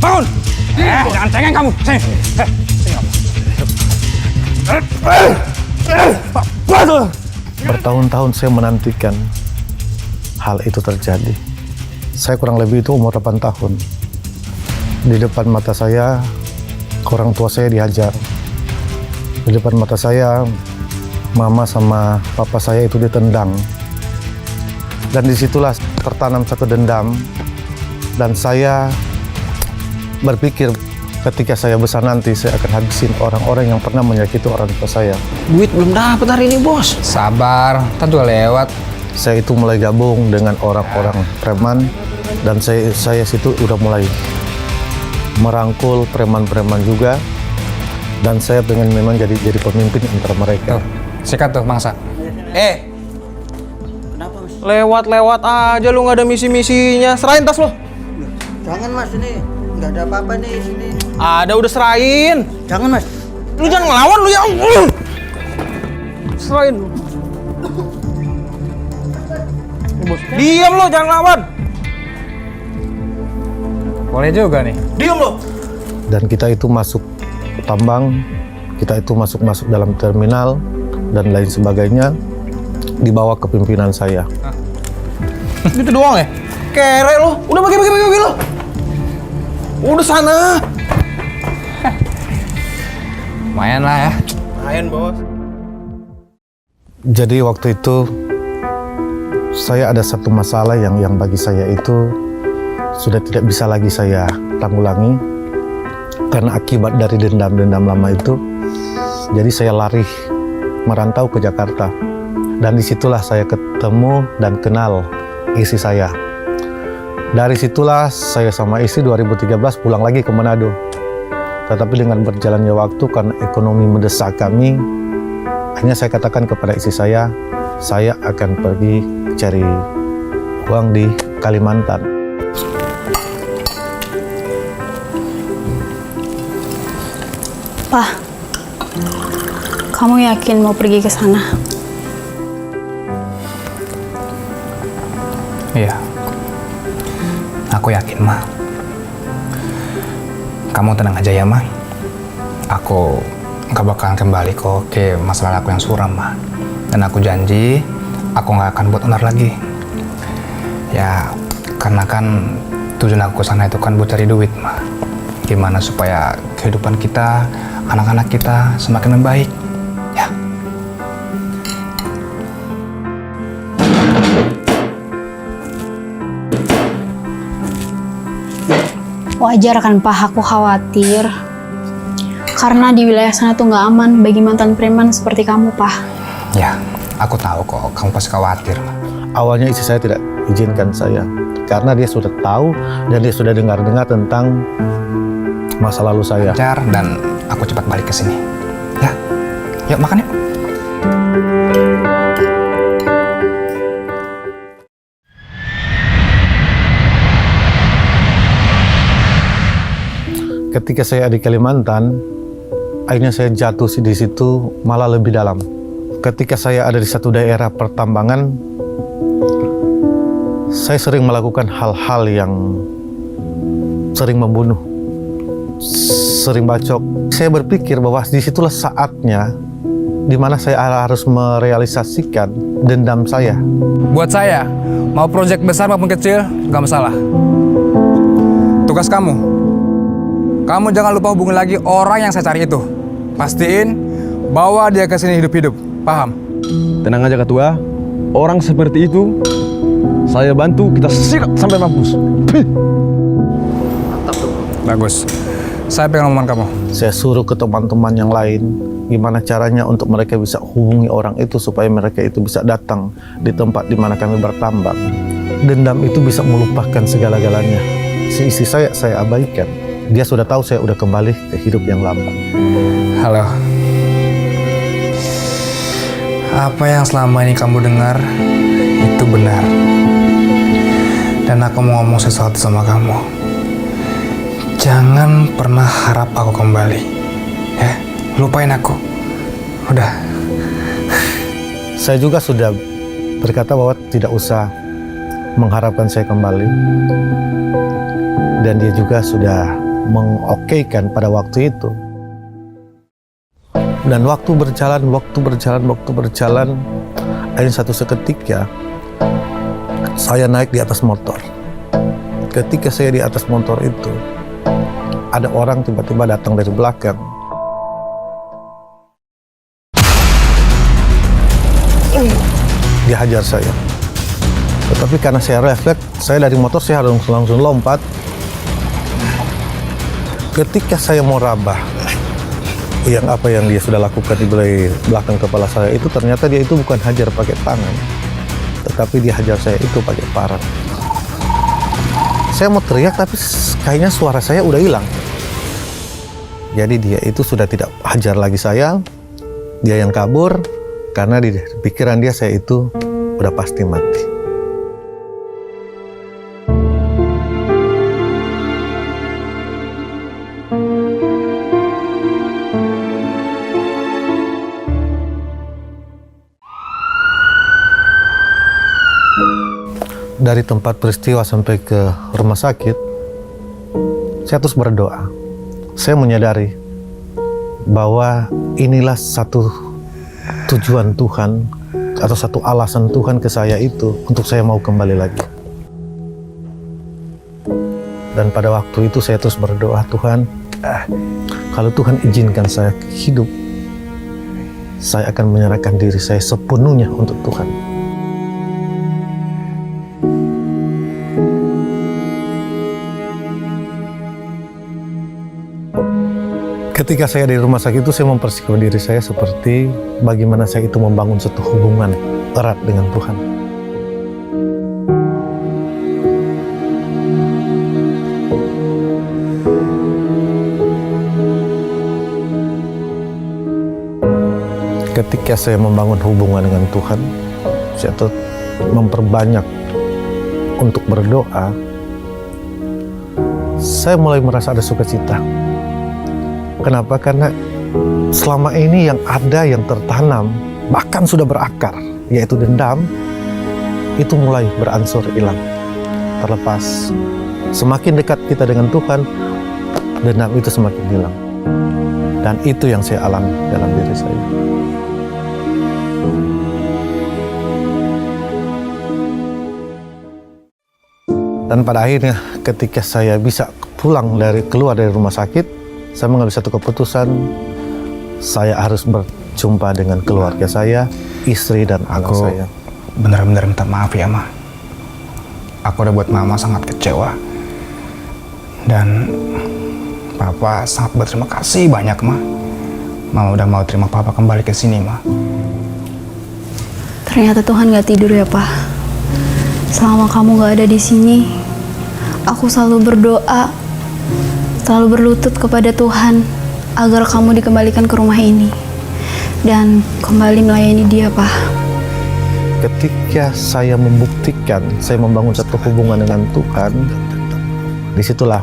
Bangun! Jangan cengeng kamu. Sini. Bertahun-tahun saya menantikan hal itu terjadi. Saya kurang lebih itu umur 8 tahun. Di depan mata saya, orang tua saya dihajar. Di depan mata saya, mama sama papa saya itu ditendang. Dan disitulah tertanam satu dendam. Dan saya berpikir ketika saya besar nanti, saya akan habisin orang-orang yang pernah menyakiti orang tua saya. Duit belum dapat hari ini, Bos. Sabar, ntar juga lewat. Saya itu mulai gabung dengan orang-orang preman. Dan saya situ udah mulai merangkul preman-preman juga. Dan saya pengen memang jadi pemimpin antara mereka. Tuh, sikat tuh, Mangsa. Kenapa, Mas? Lewat-lewat aja lu nggak ada misi-misinya. Serahin tas lo. Jangan, Mas, ini nggak ada apa-apa nih di sini. Ada, udah serahin. Jangan, Mas. Lu jangan ngelawan lu ya. Serahin lu. Diam lo, jangan lawan. Boleh juga nih. Diam lo. Dan kita itu masuk tambang, kita itu masuk dalam terminal dan lain sebagainya, dibawa ke pimpinan saya. Gitu doang ya? Kere lo. Udah bagi lo. Udah sana. Lumayan lah ya. Lumayan, Bos. Jadi waktu itu saya ada satu masalah yang bagi saya itu sudah tidak bisa lagi saya tanggulangi karena akibat dari dendam-dendam lama itu. Jadi saya lari merantau ke Jakarta dan disitulah saya ketemu dan kenal istri saya. Dari situlah saya sama istri 2013 pulang lagi ke Manado. Tetapi dengan berjalannya waktu karena ekonomi mendesak kami, akhirnya saya katakan kepada istri saya akan pergi cari uang di Kalimantan. Pak, kamu yakin mau pergi ke sana? Iya. Aku yakin, Ma. Kamu tenang aja ya, Ma. Aku nggak bakalan kembali kok ke masa lalu aku yang suram, Ma. Dan aku janji, aku nggak akan buat onar lagi. Ya, karena kan tujuan aku sana itu kan buat cari duit, Ma. Gimana supaya kehidupan kita, anak-anak kita semakin membaik. Ya. Wajar kan, Pak, aku khawatir. Karena di wilayah sana tuh nggak aman bagi mantan preman seperti kamu, Pak. Ya, aku tahu kok kamu pasti khawatir, Ma. Awalnya istri saya tidak izinkan saya karena dia sudah tahu dan dia sudah dengar-dengar tentang masa lalu saya. Lancar dan aku cepat balik ke sini. Ya, yuk makan yuk. Ketika saya di Kalimantan, akhirnya saya jatuh di situ malah lebih dalam. Ketika saya ada di satu daerah pertambangan, saya sering melakukan hal-hal yang sering membunuh, sering bacok. Saya berpikir bahwa disitulah saatnya di mana saya harus merealisasikan dendam saya. Buat saya, mau proyek besar maupun kecil, gak masalah. Tugas kamu jangan lupa hubungi lagi orang yang saya cari itu. Pastiin bawa dia ke sini hidup-hidup. Paham? Tenang aja Ketua, orang seperti itu saya bantu, kita sikat sampai mampus. Mantap tuh. Bagus. Saya pengen omongan kamu. Saya suruh ke teman-teman yang lain, gimana caranya untuk mereka bisa hubungi orang itu supaya mereka itu bisa datang di tempat di mana kami bertambang. Dendam itu bisa melupakan segala-galanya. Si istri saya abaikan. Dia sudah tahu saya udah kembali ke hidup yang lama. Halo. Apa yang selama ini kamu dengar itu benar. Dan aku mau ngomong sesuatu sama kamu. Jangan pernah harap aku kembali. Ya, lupain aku. Udah. Saya juga sudah berkata bahwa tidak usah mengharapkan saya kembali. Dan dia juga sudah mengokeikan pada waktu itu. Dan waktu berjalan, akhirnya satu seketika saya naik di atas motor. Ketika saya di atas motor itu, ada orang tiba-tiba datang dari belakang. Dia hajar saya. Tetapi karena saya refleks, saya dari motor saya harus langsung lompat. Ketika saya mau rabah, apa yang dia sudah lakukan di belakang kepala saya itu, ternyata dia itu bukan hajar pakai tangan, tetapi dia hajar saya itu pakai parang. Saya mau teriak tapi kayaknya suara saya udah hilang. Jadi dia itu sudah tidak hajar lagi saya, dia yang kabur karena di pikiran dia saya itu udah pasti mati. Dari tempat peristiwa sampai ke rumah sakit, saya terus berdoa. Saya menyadari bahwa inilah satu tujuan Tuhan atau satu alasan Tuhan ke saya itu untuk saya mau kembali lagi. Dan pada waktu itu saya terus berdoa, Tuhan, kalau Tuhan izinkan saya hidup, saya akan menyerahkan diri saya sepenuhnya untuk Tuhan. Ketika saya di rumah sakit itu, saya mempersiapkan diri saya seperti bagaimana saya itu membangun satu hubungan erat dengan Tuhan. Ketika saya membangun hubungan dengan Tuhan, saya tuh memperbanyak untuk berdoa, saya mulai merasa ada sukacita. Kenapa? Karena selama ini yang ada, yang tertanam, bahkan sudah berakar, yaitu dendam, itu mulai beransur hilang, terlepas. Semakin dekat kita dengan Tuhan, dendam itu semakin hilang. Dan itu yang saya alami dalam diri saya. Dan pada akhirnya ketika saya bisa keluar dari rumah sakit, saya mengambil satu keputusan, saya harus berjumpa dengan keluarga saya, istri dan anak saya. Benar-benar minta maaf ya, Ma. Aku udah buat Mama sangat kecewa. Dan Papa sangat berterima kasih banyak, Ma. Mama udah mau terima Papa kembali ke sini, Ma. Ternyata Tuhan gak tidur ya, Pak. Selama kamu gak ada di sini, aku selalu berdoa, selalu berlutut kepada Tuhan agar kamu dikembalikan ke rumah ini dan kembali melayani Dia, Pak. Ketika saya membuktikan, saya membangun satu hubungan dengan Tuhan, disitulah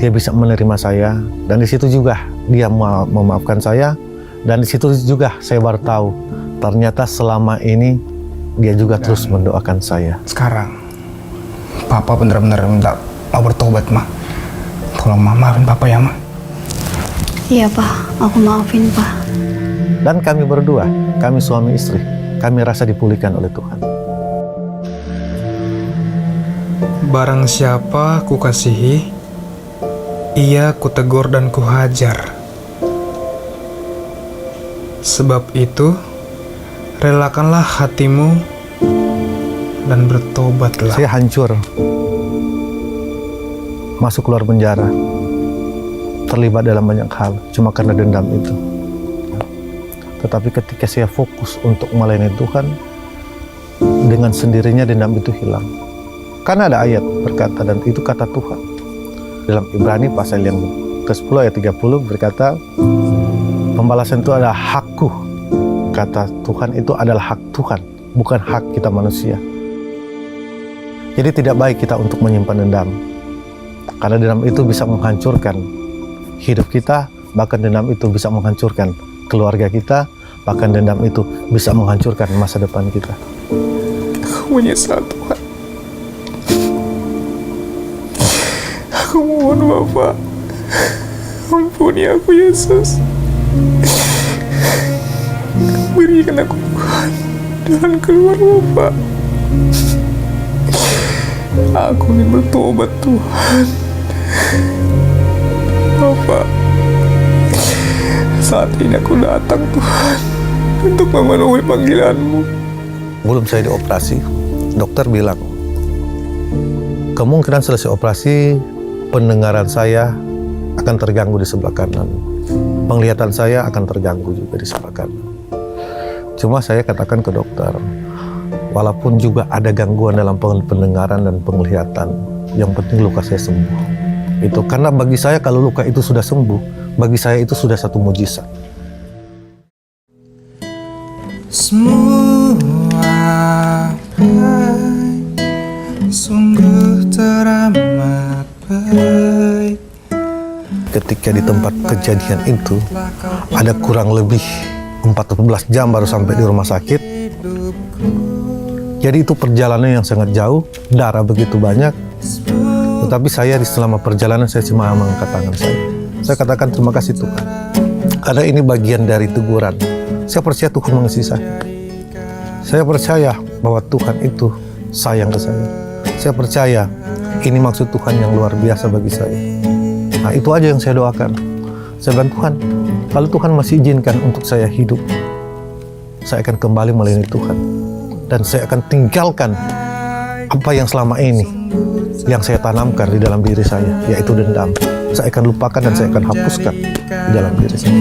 Dia bisa menerima saya, dan disitu juga Dia memaafkan saya, dan disitu juga saya baru tahu ternyata selama ini Dia juga terus mendoakan saya. Sekarang Papa benar-benar minta mau bertobat, Ma. Tolong Ma, maafin Papa ya, Ma. Iya, Pak. Aku maafin, Pak. Dan kami berdua, kami suami istri, kami rasa dipulihkan oleh Tuhan. Barang siapa kukasihi, ia kutegur dan kuhajar. Sebab itu, relakanlah hatimu dan bertobatlah. Saya hancur, masuk keluar penjara, terlibat dalam banyak hal, cuma karena dendam itu. Tetapi ketika saya fokus untuk melayani Tuhan, dengan sendirinya dendam itu hilang. Karena ada ayat berkata, dan itu kata Tuhan. Dalam Ibrani pasal yang ke-10 ayat 30 berkata, pembalasan itu adalah hakku. Kata Tuhan, itu adalah hak Tuhan, bukan hak kita manusia. Jadi tidak baik kita untuk menyimpan dendam. Karena dendam itu bisa menghancurkan hidup kita, bahkan dendam itu bisa menghancurkan keluarga kita, bahkan dendam itu bisa menghancurkan masa depan kita. Aku menyesal, Tuhan. Aku mohon, Bapak. Ampuni aku, Yesus. Berikan aku Tuhan jalan keluar, Bapak. Aku ingin bertobat, Tuhan. Bapak, saat ini aku datang, Tuhan, untuk memenuhi panggilan-Mu. Belum saya dioperasi, dokter bilang, kemungkinan selesai operasi, pendengaran saya akan terganggu di sebelah kanan. Penglihatan saya akan terganggu juga di sebelah kanan. Cuma saya katakan ke dokter, walaupun juga ada gangguan dalam pendengaran dan penglihatan, yang penting luka saya sembuh. Itu karena bagi saya kalau luka itu sudah sembuh, bagi saya itu sudah satu mujizat. Semua baik, sungguh teramat baik. Ketika di tempat kejadian itu, ada kurang lebih 14 jam baru sampai di rumah sakit. Jadi itu perjalanan yang sangat jauh, darah begitu banyak. Tetapi saya selama perjalanan saya cuma mengangkat tangan saya. Saya katakan terima kasih Tuhan. Karena ini bagian dari teguran. Saya percaya Tuhan mengasihi saya. Saya percaya bahwa Tuhan itu sayang ke saya. Saya percaya ini maksud Tuhan yang luar biasa bagi saya. Nah itu aja yang saya doakan. Saya bilang Tuhan, kalau Tuhan masih izinkan untuk saya hidup, saya akan kembali melayani Tuhan. Dan saya akan tinggalkan apa yang selama ini yang saya tanamkan di dalam diri saya, yaitu dendam. Saya akan lupakan dan saya akan hapuskan di dalam diri saya.